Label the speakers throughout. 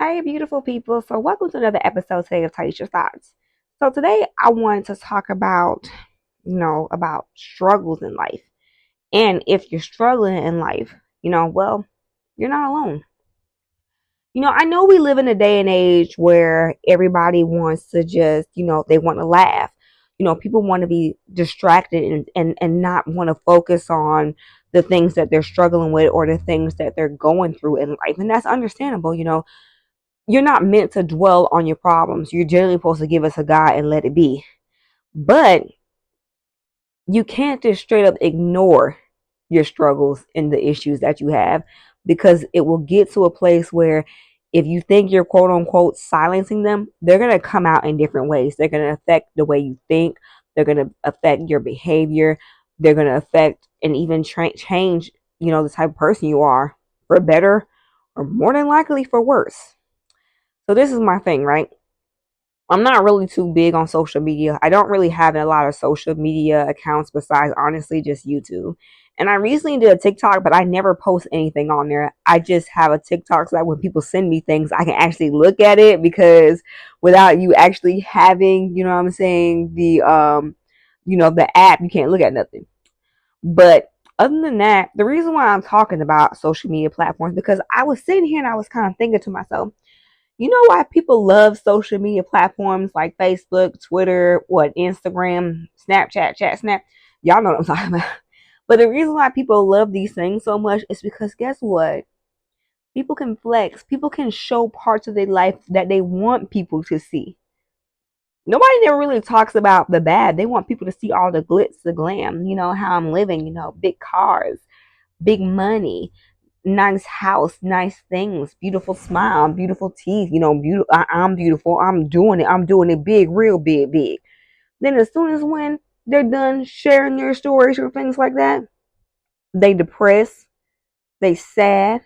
Speaker 1: Hey, beautiful people. So, welcome to another episode today of Taisha Thoughts. So, today I wanted to talk about, about struggles in life. And if you're struggling in life, well, you're not alone. I know we live in a day and age where everybody wants to just, they want to laugh. People want to be distracted and not want to focus on the things that they're struggling with or the things that they're going through in life. And that's understandable. You're not meant to dwell on your problems. You're generally supposed to give us a God and let it be. But you can't just straight up ignore your struggles and the issues that you have because it will get to a place where if you think you're quote unquote silencing them, they're going to come out in different ways. They're going to affect the way you think, they're going to affect your behavior, they're going to affect and even change, the type of person you are for better or more than likely for worse. So this is my thing, right? I'm not really too big on social media. I don't really have a lot of social media accounts besides honestly just YouTube. And I recently did a TikTok, but I never post anything on there. I just have a TikTok so that when people send me things, I can actually look at it because without you actually having, you know what I'm saying, the app, you can't look at nothing. But other than that, the reason why I'm talking about social media platforms because I was sitting here and I was kind of thinking to myself, you know why people love social media platforms like Facebook, Twitter, Instagram, Snapchat, Chat, Snap? Y'all know what I'm talking about. But the reason why people love these things so much is because guess what? People can flex. People can show parts of their life that they want people to see. Nobody never really talks about the bad. They want people to see all the glitz, the glam, how I'm living, big cars, big money, nice house, nice things, beautiful smile, beautiful teeth, beautiful. I'm beautiful. I'm doing it. I'm doing it big, real big, big. Then as soon as when they're done sharing their stories or things like that, they depressed, they sad,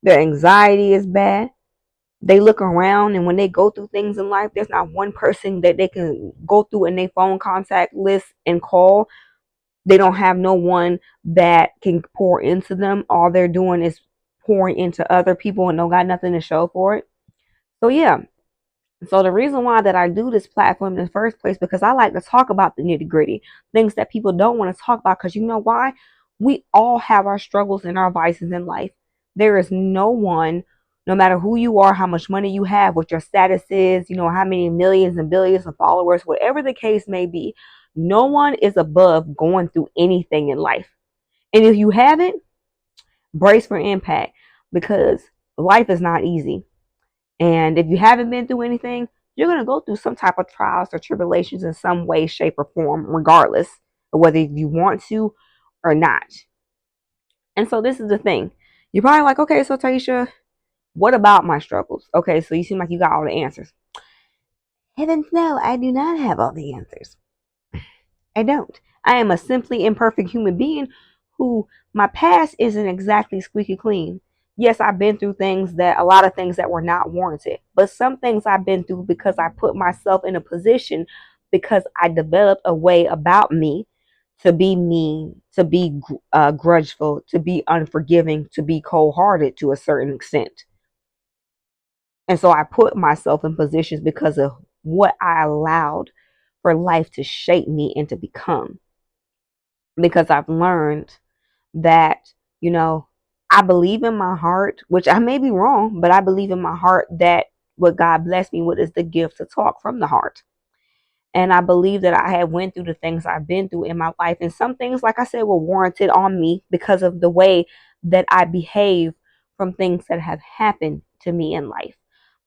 Speaker 1: their anxiety is bad. They look around and when they go through things in life, there's not one person that they can go through in their phone contact list and call. They don't have no one that can pour into them. All they're doing is pouring into other people and don't got nothing to show for it. So yeah. So the reason why that I do this platform in the first place because I like to talk about the nitty gritty, things that people don't want to talk about. Because you know why? We all have our struggles and our vices in life. There is no one, no matter who you are, how much money you have, what your status is, how many millions and billions of followers, whatever the case may be, no one is above going through anything in life. And if you haven't, brace for impact because life is not easy. And if you haven't been through anything, you're going to go through some type of trials or tribulations in some way, shape, or form, regardless of whether you want to or not. And so this is the thing. You're probably like, okay, so Taisha, what about my struggles? Okay, so you seem like you got all the answers. Heavens no, I do not have all the answers. I don't. I am a simply imperfect human being who my past isn't exactly squeaky clean. Yes, I've been through things that a lot of things that were not warranted, but some things I've been through because I put myself in a position because I developed a way about me to be mean, to be grudgeful, to be unforgiving, to be cold hearted to a certain extent. And so I put myself in positions because of what I allowed for life to shape me and to become because I've learned that, you know, I believe in my heart, which I may be wrong, but I believe in my heart that what God blessed me with is the gift to talk from the heart. And I believe that I have went through the things I've been through in my life. And some things, like I said, were warranted on me because of the way that I behave from things that have happened to me in life.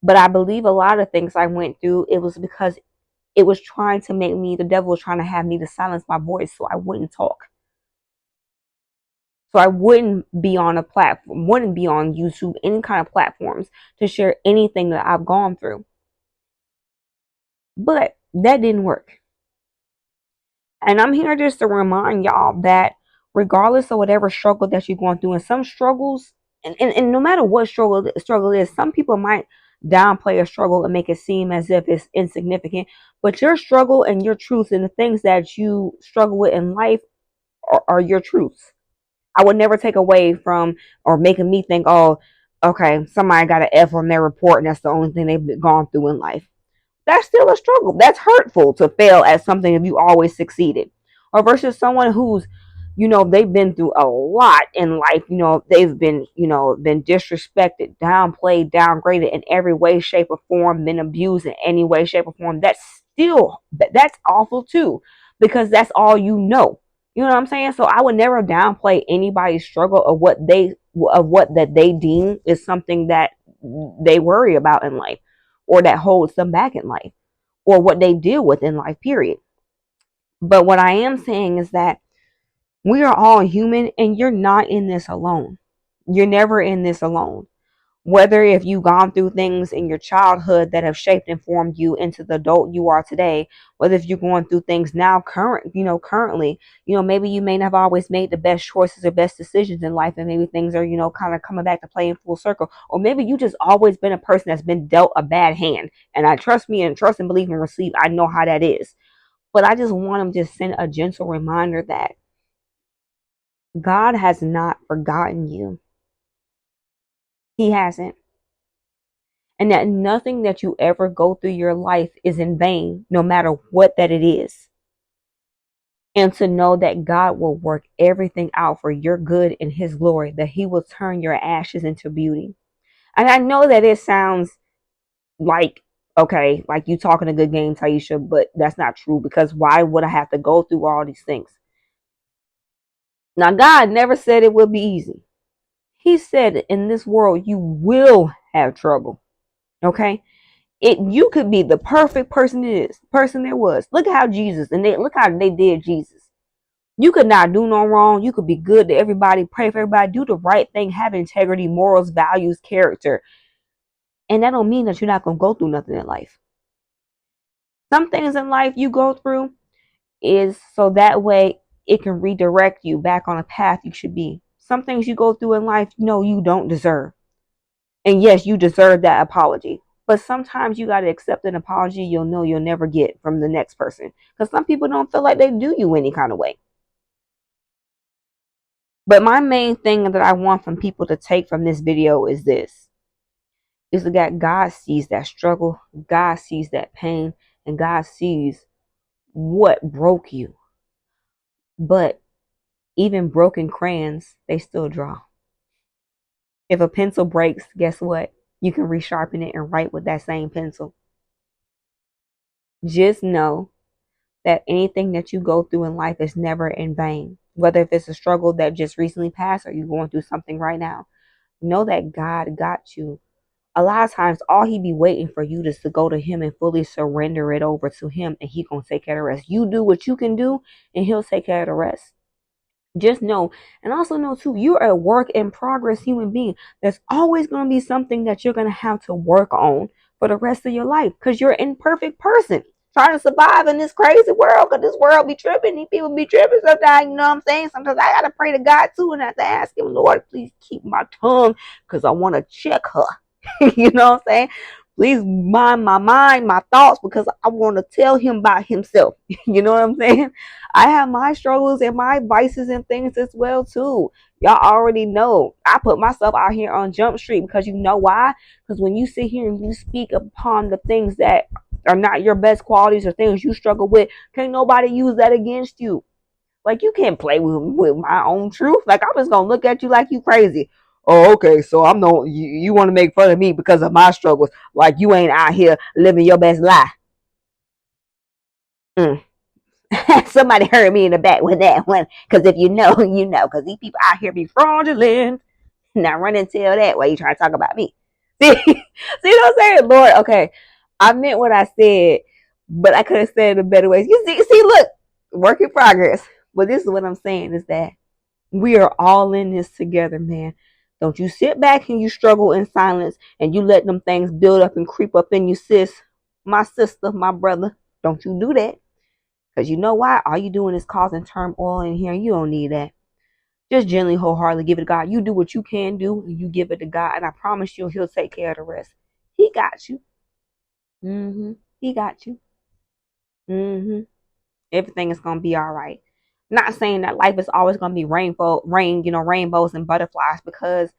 Speaker 1: But I believe a lot of things I went through, it was because it was trying to make me, the devil was trying to have me to silence my voice so I wouldn't talk. So I wouldn't be on a platform, wouldn't be on YouTube, any kind of platforms to share anything that I've gone through. But that didn't work. And I'm here just to remind y'all that regardless of whatever struggle that you're going through, and some struggles, and no matter what struggle is, some people might downplay a struggle and make it seem as if it's insignificant. But your struggle and your truth and the things that you struggle with in life are your truths. I would never take away from or making me think, oh, Okay, somebody got an F on their report and that's the only thing they've gone through in life. That's still a struggle. That's hurtful to fail at something if you always succeeded. Or versus someone who's, they've been through a lot in life. They've been, been disrespected, downplayed, downgraded in every way, shape, or form, been abused in any way, shape, or form. That's awful too, because that's all you know. You know what I'm saying? So I would never downplay anybody's struggle of what that they deem is something that they worry about in life or that holds them back in life or what they deal with in life, period. But what I am saying is that we are all human and you're not in this alone. You're never in this alone. Whether if you've gone through things in your childhood that have shaped and formed you into the adult you are today, whether if you're going through things now currently, maybe you may not have always made the best choices or best decisions in life and maybe things are, kind of coming back to play in full circle. Or maybe you just always been a person that's been dealt a bad hand. And I trust me and trust and believe and receive. I know how that is. But I just want to just send a gentle reminder that God has not forgotten you. He hasn't. And that nothing that you ever go through your life is in vain, no matter what that it is. And to know that God will work everything out for your good and his glory, that he will turn your ashes into beauty. And I know that it sounds like, okay, like you talking a good game, Taisha, but that's not true because why would I have to go through all these things? Now, God never said it would be easy. He said in this world, you will have trouble. Okay? You could be the perfect person there was. Look at how Jesus and look how they did Jesus. You could not do no wrong. You could be good to everybody, pray for everybody, do the right thing, have integrity, morals, values, character. And that don't mean that you're not gonna go through nothing in life. Some things in life you go through is so that way it can redirect you back on a path you should be. Some things you go through in life, you don't deserve. And yes, you deserve that apology. But sometimes you got to accept an apology you'll know you'll never get from the next person. Because some people don't feel like they do you any kind of way. But my main thing that I want from people to take from this video is this. Is that God sees that struggle. God sees that pain. And God sees what broke you. But even broken crayons, they still draw. If a pencil breaks, guess what? You can resharpen it and write with that same pencil. Just know that anything that you go through in life is never in vain. Whether if it's a struggle that just recently passed or you're going through something right now, know that God got you. A lot of times, all he be waiting for you is to go to him and fully surrender it over to him, and he gonna take care of the rest. You do what you can do, and he'll take care of the rest. Just know, and also know too, you're a work in progress human being. There's always going to be something that you're going to have to work on for the rest of your life because you're an imperfect person trying to survive in this crazy world. Because this world be tripping, these people be tripping sometimes. You know what I'm saying? Sometimes I gotta pray to God too, and I have to ask him, Lord, please keep my tongue because I want to check her. You know what I'm saying? Please mind my mind, my thoughts, because I want to tell him about himself. You know what I'm saying? I have my struggles and my vices and things as well too. Y'all already know. I put myself out here on Jump Street because you know why? Because when you sit here and you speak upon the things that are not your best qualities or things you struggle with, can't nobody use that against you. Like you can't play with my own truth. Like I'm just gonna look at you like you crazy. Oh, okay. So I'm no you want to make fun of me because of my struggles. Like you ain't out here living your best life. Mm. Somebody heard me in the back with that one. Because if you know, you know. Because these people out here be fraudulent. Now run and tell that while you trying to talk about me. See, see what I'm saying? Lord, okay. I meant what I said, but I could have said it in better ways. You see, look, work in progress. But this is what I'm saying is that we are all in this together, man. Don't you sit back and you struggle in silence and you let them things build up and creep up in you, sis. My sister, my brother. Don't you do that. Because you know why? All you doing is causing turmoil in here. And you don't need that. Just gently, wholeheartedly give it to God. You do what you can do and you give it to God. And I promise you, he'll take care of the rest. He got you. He got you. Everything is gonna be all right. Not saying that life is always gonna be rainbows and butterflies because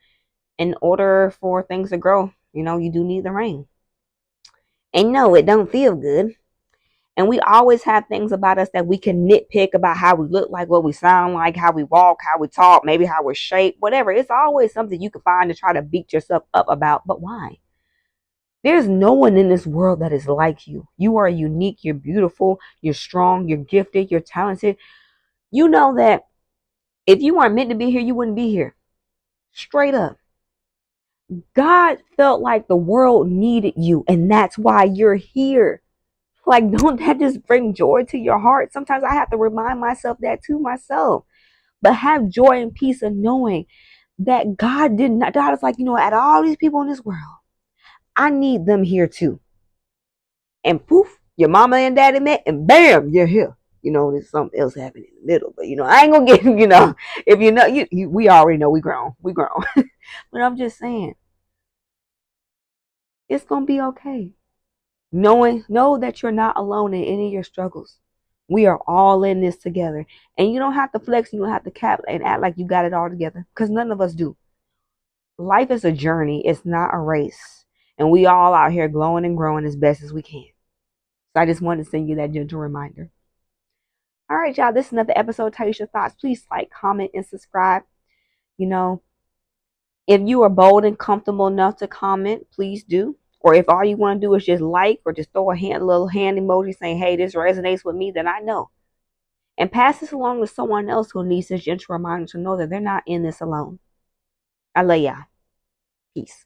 Speaker 1: in order for things to grow, you do need the rain. And no, it don't feel good. And we always have things about us that we can nitpick about how we look like, what we sound like, how we walk, how we talk, maybe how we're shaped, whatever. It's always something you can find to try to beat yourself up about. But why? There's no one in this world that is like you. You are unique. You're beautiful. You're strong. You're gifted. You're talented. You know that if you weren't meant to be here, you wouldn't be here. Straight up. God felt like the world needed you, and that's why you're here. Like, don't that just bring joy to your heart? Sometimes I have to remind myself that to myself. But have joy and peace of knowing that God did not, God is like, out of all these people in this world, I need them here too. And poof, your mama and daddy met, and bam, you're here. There's something else happening in the middle, but I ain't gonna get, if we already know we grown. But I'm just saying, it's gonna be okay. Know that you're not alone in any of your struggles. We are all in this together. And you don't have to flex, you don't have to cap and act like you got it all together. Because none of us do. Life is a journey, it's not a race. And we all out here glowing and growing as best as we can. So I just wanted to send you that gentle reminder. All right, y'all. This is another episode. Tell us your thoughts. Please like, comment, and subscribe. If you are bold and comfortable enough to comment, please do. Or if all you want to do is just like or just throw a little hand emoji saying, hey, this resonates with me, then I know. And pass this along to someone else who needs this gentle reminder to know that they're not in this alone. I love y'all. Peace.